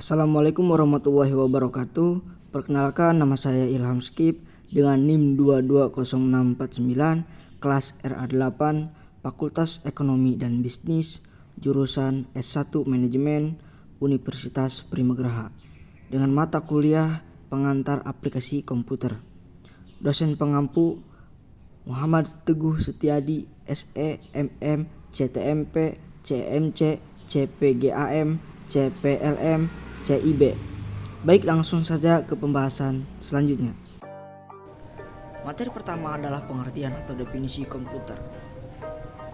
Assalamualaikum warahmatullahi wabarakatuh. Perkenalkan, nama saya Ilham Skip dengan NIM 220649, kelas RA8, Fakultas Ekonomi dan Bisnis, jurusan S1 Manajemen, Universitas Primagraha, dengan mata kuliah pengantar aplikasi komputer. Dosen pengampu Muhammad Teguh Setiadi, SE, MM, CTMP, CMC, CPGAM, CPLM, CIB. Baik, langsung saja ke pembahasan selanjutnya. Materi pertama adalah pengertian atau definisi komputer.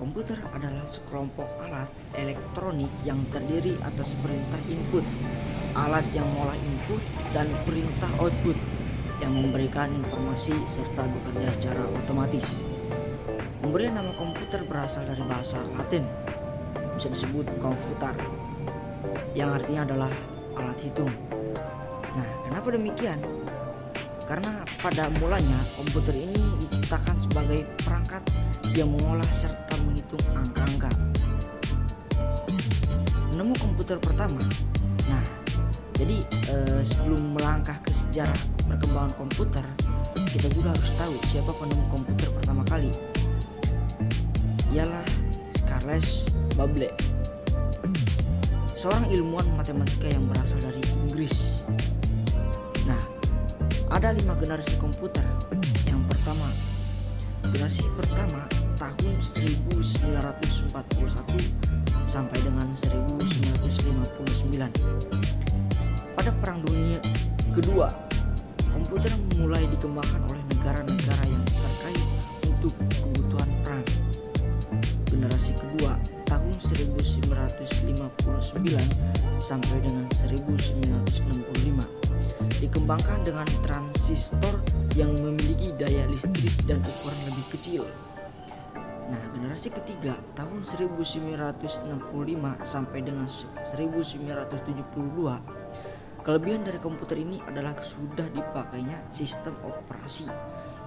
Komputer adalah sekelompok alat elektronik yang terdiri atas perintah input, alat yang mengolah input, dan perintah output yang memberikan informasi serta bekerja secara otomatis. Pemberian nama komputer berasal dari bahasa Latin, bisa disebut komputer, yang artinya adalah alat hitung. Nah, kenapa demikian? Karena pada mulanya komputer ini diciptakan sebagai perangkat yang mengolah serta menghitung angka-angka. Penemu komputer pertama. Nah, jadi sebelum melangkah ke sejarah perkembangan komputer, kita juga harus tahu siapa penemu komputer pertama kali. Ialah Charles Babbage, seorang ilmuwan matematika yang berasal dari Inggris. Nah, ada 5 generasi komputer. Yang pertama, generasi pertama tahun 1941 sampai dengan 1959. Pada Perang Dunia Kedua, komputer mulai dikembangkan oleh negara-negara yang terkait untuk kebutuhan perang. Generasi kedua tahun 1959 sampai dengan 1965 dikembangkan dengan transistor yang memiliki daya listrik dan ukuran lebih kecil. Nah, generasi ketiga tahun 1965 sampai dengan 1972. Kelebihan dari komputer ini adalah sudah dipakainya sistem operasi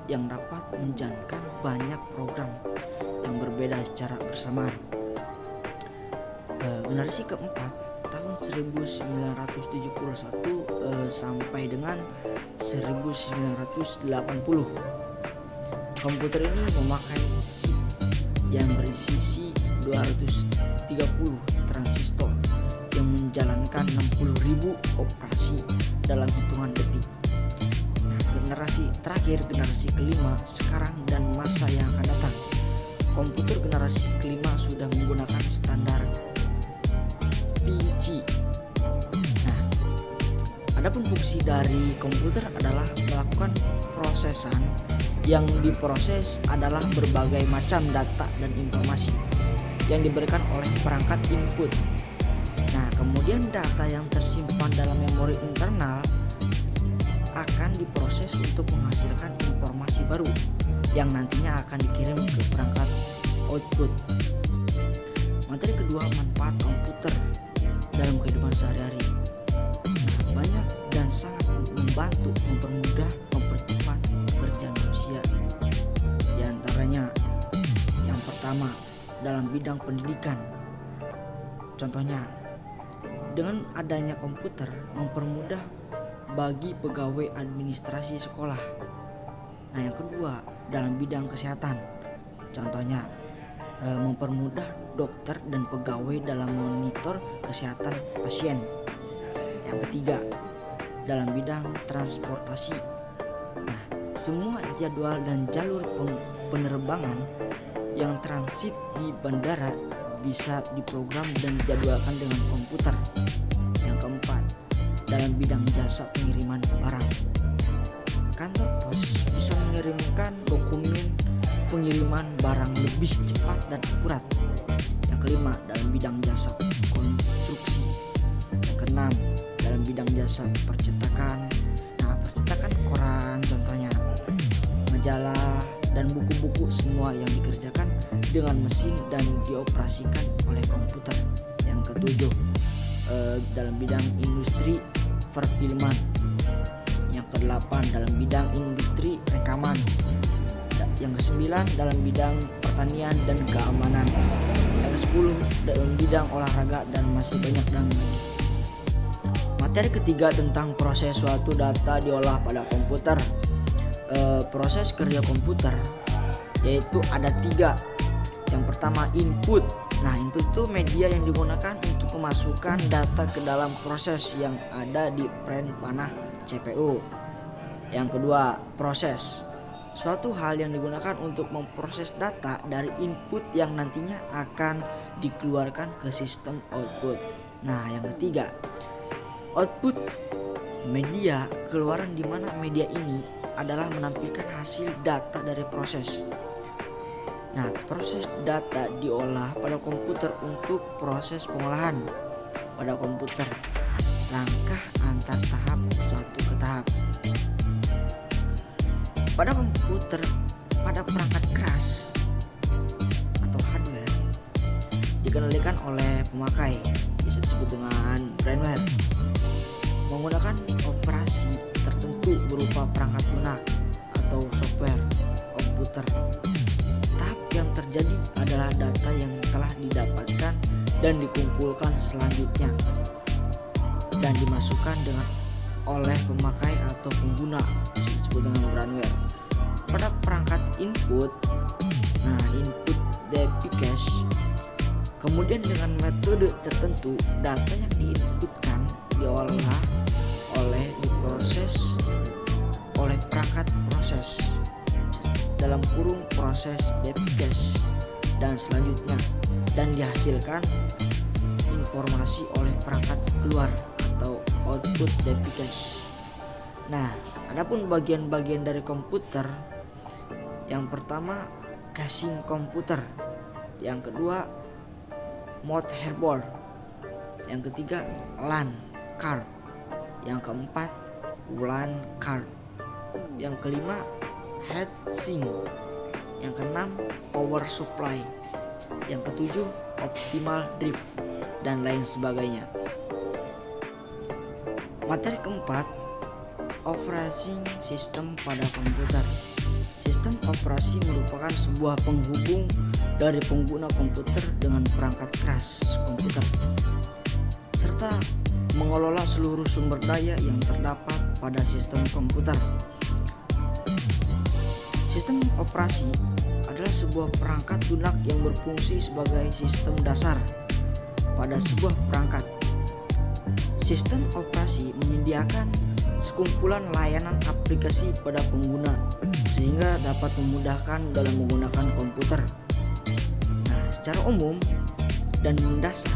yang dapat menjalankan banyak program yang berbeda secara bersamaan. Generasi keempat tahun 1971 sampai dengan 1980. Komputer ini memakai chip yang berisi 230 transistor yang menjalankan 60.000 operasi dalam hitungan detik. Generasi terakhir, generasi kelima sekarang dan masa yang akan datang, komputer generasi kelima sudah menggunakan standar PC. Nah, adapun fungsi dari komputer adalah melakukan prosesan. Yang diproses adalah berbagai macam data dan informasi yang diberikan oleh perangkat input. Nah, kemudian data yang tersimpan dalam memori internal akan diproses untuk menghasilkan informasi baru yang nantinya akan dikirim ke perangkat output. Materi kedua, manfaat komputer dalam kehidupan sehari-hari. Nah, banyak dan sangat membantu, mempermudah, mempercepat pekerjaan manusia. Di antaranya, yang pertama, dalam bidang pendidikan. Contohnya, dengan adanya komputer mempermudah bagi pegawai administrasi sekolah. Nah, yang kedua, dalam bidang kesehatan. Contohnya, mempermudah dokter dan pegawai dalam monitor kesehatan pasien. Yang ketiga, dalam bidang transportasi. Nah, semua jadwal dan jalur penerbangan yang transit di bandara bisa diprogram dan dijadwalkan dengan komputer. Yang keempat, dalam bidang jasa pengiriman barang. Kantor pos bisa mengirimkan dokumen pengiriman barang lebih cepat dan akurat. Yang kelima, dalam bidang jasa konstruksi. Yang keenam, dalam bidang jasa percetakan. Nah, percetakan koran contohnya, majalah dan buku-buku, semua yang dikerjakan dengan mesin dan dioperasikan oleh komputer. Yang ketujuh, dalam bidang industri perfilman. Yang kedelapan, dalam bidang industri rekaman. Yang kesembilan, dalam bidang pertanian dan keamanan. Yang kesepuluh, dalam bidang olahraga, dan masih banyak dan lagi. Materi ketiga tentang proses suatu data diolah pada komputer. Proses kerja komputer yaitu ada 3. Yang pertama input. Nah, input itu media yang digunakan untuk memasukkan data ke dalam proses yang ada di frame panah CPU. Yang kedua, proses. Suatu hal yang digunakan untuk memproses data dari input yang nantinya akan dikeluarkan ke sistem output. Nah, yang ketiga, output. Media keluaran di mana media ini adalah menampilkan hasil data dari proses. Nah, proses data diolah pada komputer untuk proses pengolahan pada komputer. Langkah antar tahap suatu ke tahap. Pada komputer, pada perangkat keras atau hardware dikendalikan oleh pemakai, bisa disebut dengan firmware, menggunakan operasi tertentu berupa perangkat lunak atau software komputer. Tahap yang terjadi adalah data yang telah didapatkan dan dikumpulkan selanjutnya dan dimasukkan oleh pemakai atau pengguna, disebut dengan firmware. Pada perangkat input, nah input device, kemudian dengan metode tertentu data yang diinputkan diolah diproses oleh perangkat proses dalam kurung proses device dan selanjutnya, dan dihasilkan informasi oleh perangkat keluar atau output device. Nah, adapun bagian-bagian dari komputer, yang pertama casing komputer, yang kedua motherboard, yang ketiga LAN card, yang keempat WLAN card, yang kelima heatsink, yang keenam power supply, yang ketujuh optimal drive, dan lain sebagainya. Materi keempat, operating system pada komputer. Sistem operasi merupakan sebuah penghubung dari pengguna komputer dengan perangkat keras komputer, serta mengelola seluruh sumber daya yang terdapat pada sistem komputer. Sistem operasi adalah sebuah perangkat lunak yang berfungsi sebagai sistem dasar pada sebuah perangkat. Sistem operasi menyediakan sekumpulan layanan aplikasi pada pengguna sehingga dapat memudahkan dalam menggunakan komputer. Nah, secara umum dan mendasar,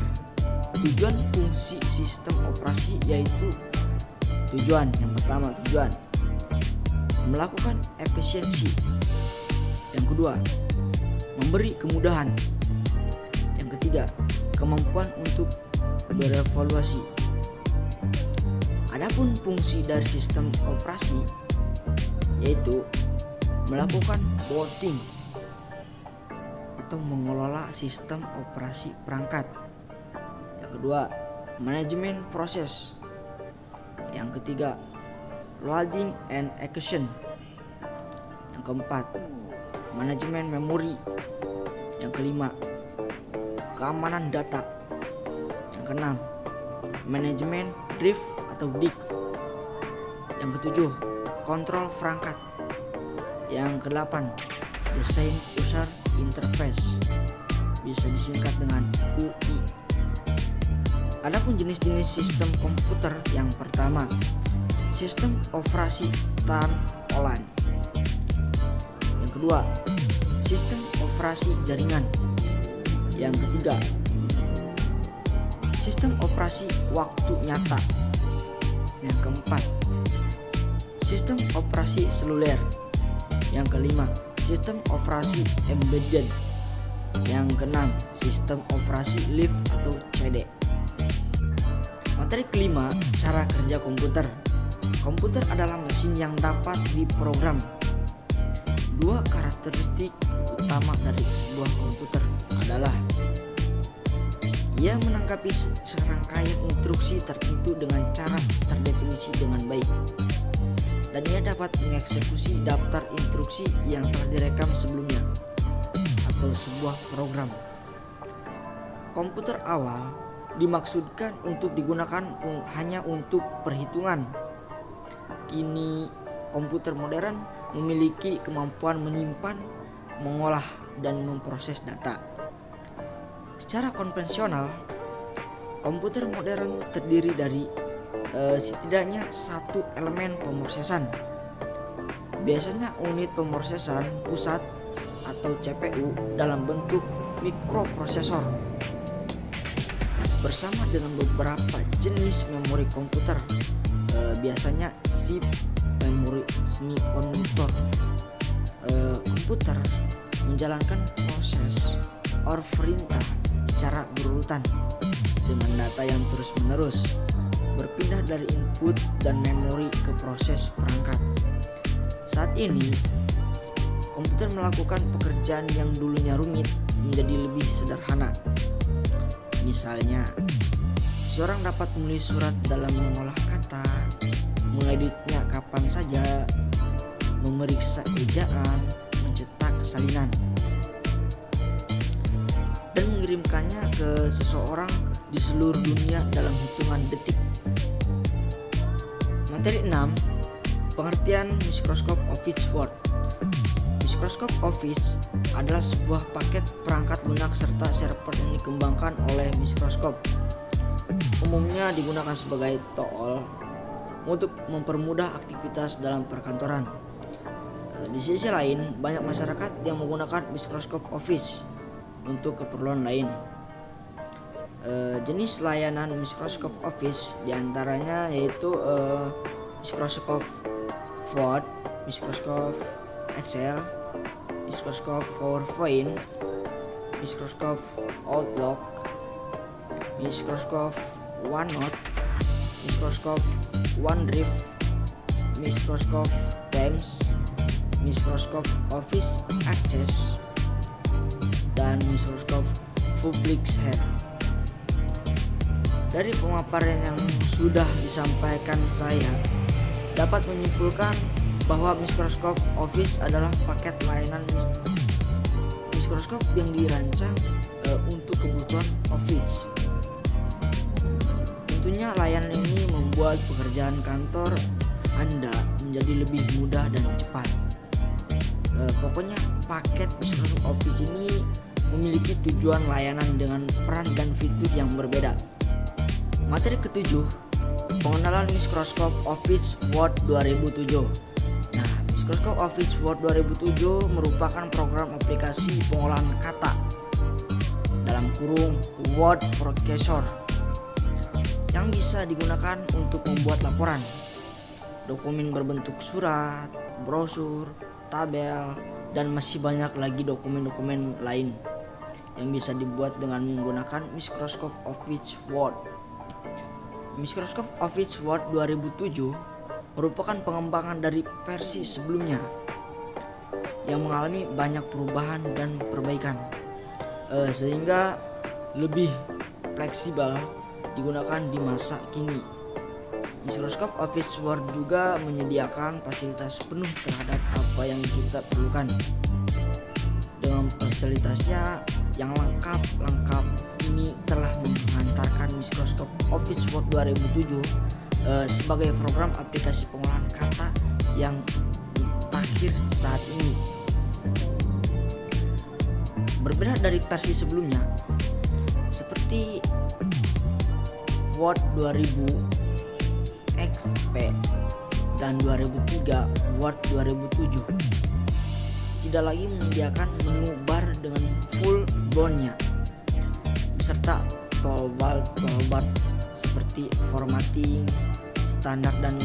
tujuan fungsi sistem operasi yaitu yang pertama melakukan efisiensi, yang kedua memberi kemudahan, yang ketiga kemampuan untuk berevaluasi. Adapun fungsi dari sistem operasi yaitu melakukan booting atau mengelola sistem operasi perangkat. Yang kedua, manajemen proses. Yang ketiga, loading and execution. Yang keempat, manajemen memori. Yang kelima, keamanan data. Yang keenam, manajemen drive atau disk. Yang ketujuh, kontrol perangkat. Yang kedelapan, desain user interface, bisa disingkat dengan UI. Adapun jenis-jenis sistem komputer, yang pertama, sistem operasi standalone. Yang kedua, sistem operasi jaringan. Yang ketiga, sistem operasi waktu nyata. Yang keempat, sistem operasi seluler. Yang kelima, sistem operasi embedded. Yang keenam, sistem operasi live atau CD. Materi kelima, cara kerja komputer. Komputer adalah mesin yang dapat diprogram. Dua karakteristik utama dari sebuah komputer adalah ia menangkapi serangkaian instruksi tertentu dengan cara terdefinisi dengan baik, dan ia dapat mengeksekusi daftar instruksi yang telah direkam sebelumnya atau sebuah program. Komputer awal dimaksudkan untuk digunakan hanya untuk perhitungan. Kini komputer modern memiliki kemampuan menyimpan, mengolah, dan memproses data. Secara konvensional, komputer modern terdiri dari setidaknya satu elemen pemrosesan. Biasanya unit pemrosesan pusat atau CPU dalam bentuk mikroprosesor bersama dengan beberapa jenis memori komputer, biasanya chip memori semikonduktor. Komputer menjalankan proses or perintah secara berurutan dengan data yang terus-menerus berpindah dari input dan memori ke proses perangkat. Saat ini, komputer melakukan pekerjaan yang dulunya rumit menjadi lebih sederhana. Misalnya, seorang dapat menulis surat dalam mengolah kata, mengeditnya kapan saja, memeriksa ejaan, mencetak salinan, dan mengirimkannya ke seseorang di seluruh dunia dalam hitungan detik. Materi 6. Pengertian Microsoft Office Word. Microsoft Office adalah sebuah paket perangkat lunak serta server yang dikembangkan oleh Microsoft. Umumnya digunakan sebagai tool untuk mempermudah aktivitas dalam perkantoran. Di sisi lain, banyak masyarakat yang menggunakan Microsoft Office untuk keperluan lain. Jenis layanan Microsoft Office diantaranya yaitu Microsoft Word, Microsoft Excel, Microsoft PowerPoint, Microsoft Outlook, Microsoft OneNote, Microsoft OneDrive, Microsoft Teams, Microsoft Office Access, dan Microsoft Public-Share. Dari pemaparan yang sudah disampaikan, saya dapat menyimpulkan bahwa Microsoft Office adalah paket layanan Microsoft yang dirancang untuk kebutuhan Office. Tentunya layanan ini membuat pekerjaan kantor Anda menjadi lebih mudah dan cepat. Pokoknya paket Microsoft Office ini memiliki tujuan layanan dengan peran dan fitur yang berbeda. Materi ke-7, pengenalan Microsoft Office Word 2007. Nah, Microsoft Office Word 2007 merupakan program aplikasi pengolahan kata dalam kurung word processor yang bisa digunakan untuk membuat laporan, dokumen berbentuk surat, brosur, tabel, dan masih banyak lagi dokumen-dokumen lain yang bisa dibuat dengan menggunakan Microsoft Office Word. Microsoft Office Word 2007 merupakan pengembangan dari versi sebelumnya yang mengalami banyak perubahan dan perbaikan, sehingga lebih fleksibel digunakan di masa kini. Microsoft Office Word juga menyediakan fasilitas penuh terhadap apa yang kita perlukan. Dengan fasilitasnya yang lengkap ini telah mengantarkan Microsoft Office Word 2007 sebagai program aplikasi pengolahan kata yang mutakhir saat ini. Berbeda dari versi sebelumnya, seperti Word 2000 XP dan 2003 Word 2007 tidak lagi menyediakan menu bar dengan full boundnya beserta toolbar seperti formatting, standar, dan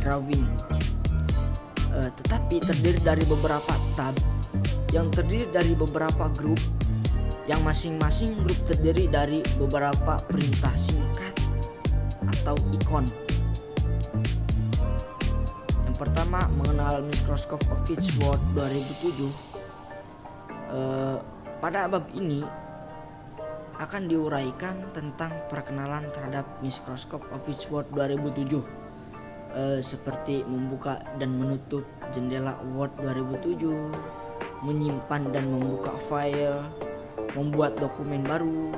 drawing, tetapi terdiri dari beberapa tab yang terdiri dari beberapa grup, yang masing-masing grup terdiri dari beberapa perintah singkat atau ikon. Yang pertama, mengenal Microsoft Office Word 2007. Pada bab ini akan diuraikan tentang perkenalan terhadap Microsoft Office Word 2007, seperti membuka dan menutup jendela Word 2007, menyimpan dan membuka file, membuat dokumen baru,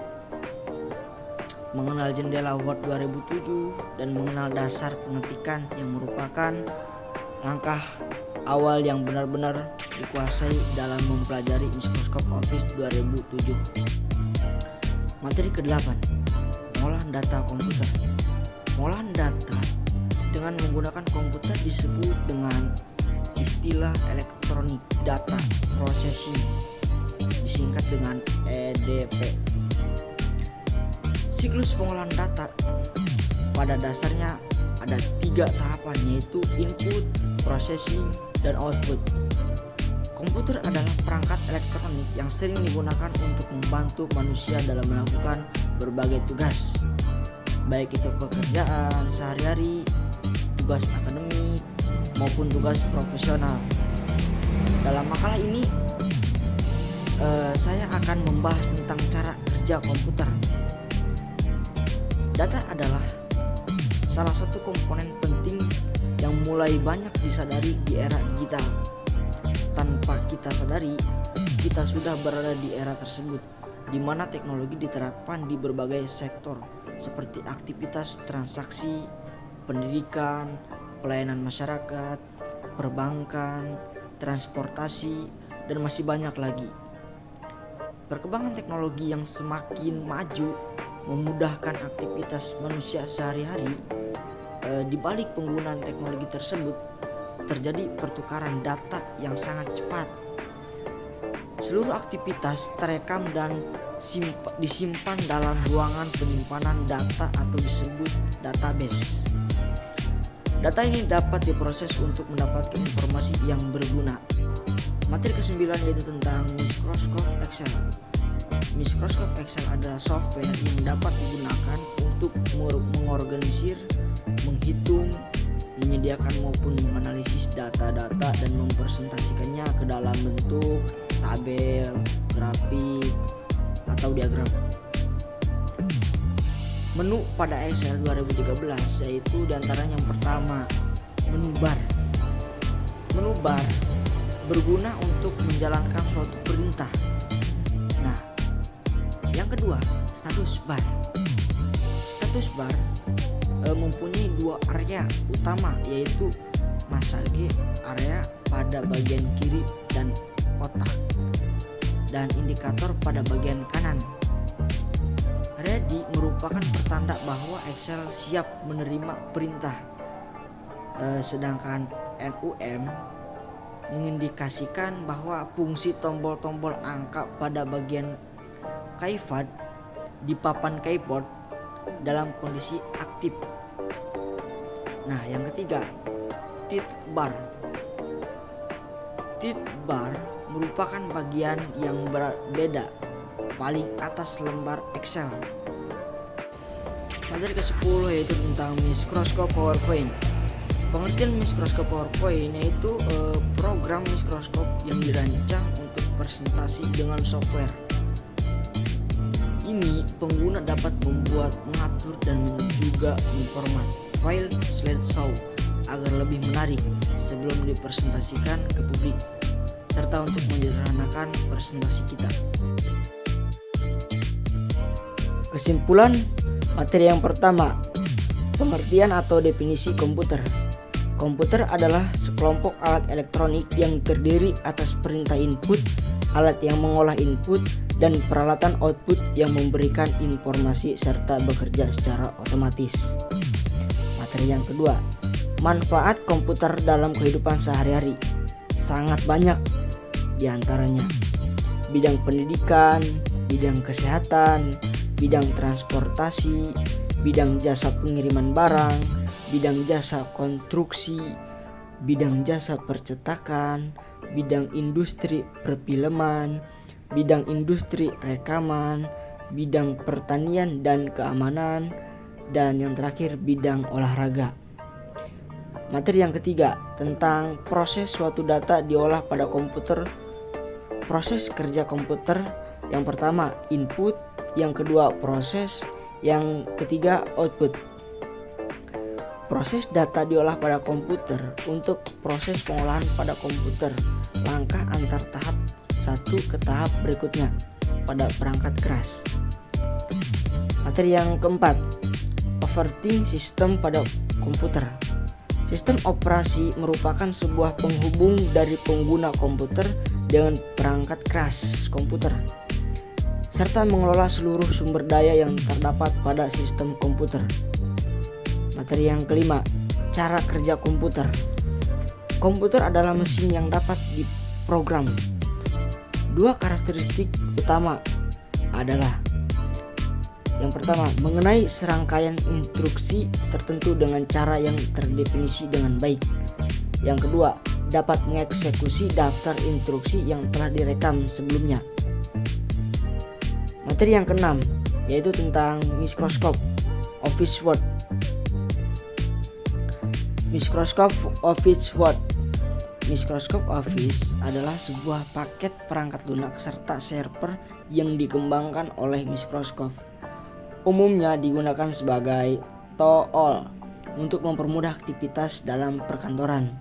mengenal jendela Word 2007, dan mengenal dasar pengetikan yang merupakan langkah awal yang benar-benar dikuasai dalam mempelajari Microsoft Office 2007. Materi ke-8, pengolahan data komputer. Pengolahan data dengan menggunakan komputer disebut dengan istilah Electronic Data Processing, disingkat dengan EDP. Siklus pengolahan data pada dasarnya ada 3 tahapan, yaitu input, processing, dan output. Komputer adalah perangkat elektronik yang sering digunakan untuk membantu manusia dalam melakukan berbagai tugas, baik itu pekerjaan sehari-hari, tugas akademik, maupun tugas profesional. Dalam makalah ini saya akan membahas tentang cara kerja komputer. Data adalah salah satu komponen penting yang mulai banyak disadari di era digital. Tanpa kita sadari, kita sudah berada di era tersebut, di mana teknologi diterapkan di berbagai sektor seperti aktivitas transaksi, pendidikan, pelayanan masyarakat, perbankan, transportasi, dan masih banyak lagi. Perkembangan teknologi yang semakin maju memudahkan aktivitas manusia sehari-hari. Di balik penggunaan teknologi tersebut terjadi pertukaran data yang sangat cepat. Seluruh aktivitas terekam dan disimpan dalam ruangan penyimpanan data atau disebut database. Data ini dapat diproses untuk mendapatkan informasi yang berguna. Materi ke-9 yaitu tentang Microsoft Excel. Microsoft Excel adalah software yang dapat digunakan untuk mengorganisir, menghitung, menyediakan maupun menganalisis data-data dan mempresentasikannya ke dalam bentuk tabel, grafik, atau diagram. Menu pada Excel 2013 yaitu diantaranya yang pertama, menu bar. Menu bar berguna untuk menjalankan suatu perintah. Nah, yang kedua, status bar. Status bar mempunyai 2 area utama, yaitu massage area pada bagian kiri dan kotak, dan indikator pada bagian kanan. Ready merupakan pertanda bahwa Excel siap menerima perintah, sedangkan NUM mengindikasikan bahwa fungsi tombol-tombol angka pada bagian keypad di papan keyboard dalam kondisi aktif. Nah, yang ketiga, tilt bar. Tilt bar merupakan bagian yang berbeda paling atas lembar Excel. Materi ke-10 yaitu tentang Microsoft PowerPoint. Pengertian Microsoft PowerPoint yaitu program Microsoft yang dirancang untuk presentasi dengan software. Ini pengguna dapat membuat, mengatur, dan juga memformat file slideshow agar lebih menarik sebelum dipresentasikan ke publik, serta untuk menyederhanakan presentasi kita. Kesimpulan materi yang pertama, pengertian atau definisi komputer. Komputer adalah sekelompok alat elektronik yang terdiri atas perintah input, alat yang mengolah input, dan peralatan output yang memberikan informasi serta bekerja secara otomatis. Materi yang kedua, manfaat komputer dalam kehidupan sehari-hari. Sangat banyak diantaranya bidang pendidikan, bidang kesehatan, bidang transportasi, bidang jasa pengiriman barang, bidang jasa konstruksi, bidang jasa percetakan, bidang industri perfilman, bidang industri rekaman, bidang pertanian dan keamanan, dan yang terakhir bidang olahraga. Materi yang ketiga tentang proses suatu data diolah pada komputer. Proses kerja komputer, yang pertama input, yang kedua proses, yang ketiga output. Proses data diolah pada komputer. Untuk proses pengolahan pada komputer, langkah antar tahap satu ke tahap berikutnya pada perangkat keras. Materi yang keempat, operating system pada komputer. Sistem operasi merupakan sebuah penghubung dari pengguna komputer dengan perangkat keras komputer, serta mengelola seluruh sumber daya yang terdapat pada sistem komputer. Materi yang kelima, cara kerja komputer. Komputer adalah mesin yang dapat diprogram. Dua karakteristik utama adalah: yang pertama, mengenai serangkaian instruksi tertentu dengan cara yang terdefinisi dengan baik. Yang kedua, dapat mengeksekusi daftar instruksi yang telah direkam sebelumnya. Materi yang keenam, yaitu tentang Microsoft Office Word. Microsoft Office Word. Microsoft Office adalah sebuah paket perangkat lunak serta server yang dikembangkan oleh Microsoft. Umumnya digunakan sebagai tool untuk mempermudah aktivitas dalam perkantoran.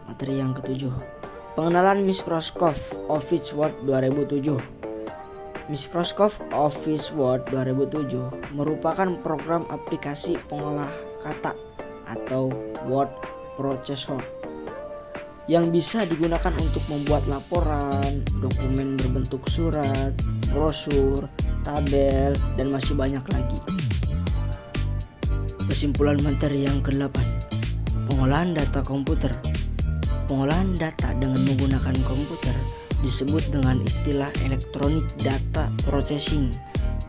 Materi yang ketujuh, pengenalan Microsoft Office Word 2007. Microsoft Office Word 2007 merupakan program aplikasi pengolah kata atau word processor yang bisa digunakan untuk membuat laporan, dokumen berbentuk surat, brosur, tabel, dan masih banyak lagi. Kesimpulan materi yang ke-8, pengolahan data komputer. Pengolahan data dengan menggunakan komputer disebut dengan istilah Electronic Data Processing,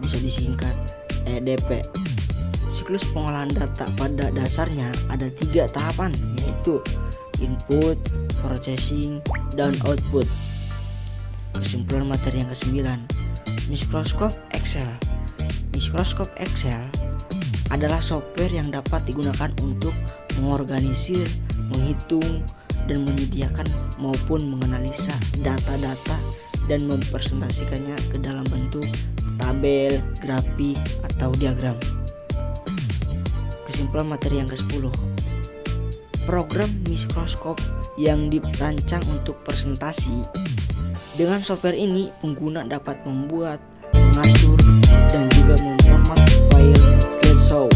bisa disingkat EDP. Siklus pengolahan data pada dasarnya ada 3 tahapan, yaitu input, processing, dan output. Kesimpulan materi yang ke-9, Microsoft Excel. Microsoft Excel adalah software yang dapat digunakan untuk mengorganisir, menghitung, dan menyediakan maupun menganalisa data-data dan mempresentasikannya ke dalam bentuk tabel, grafik, atau diagram. Kesimpulan materi yang ke-10, program Microsoft yang dirancang untuk presentasi. Dengan software ini, pengguna dapat membuat, mengatur, dan juga memformat file slideshow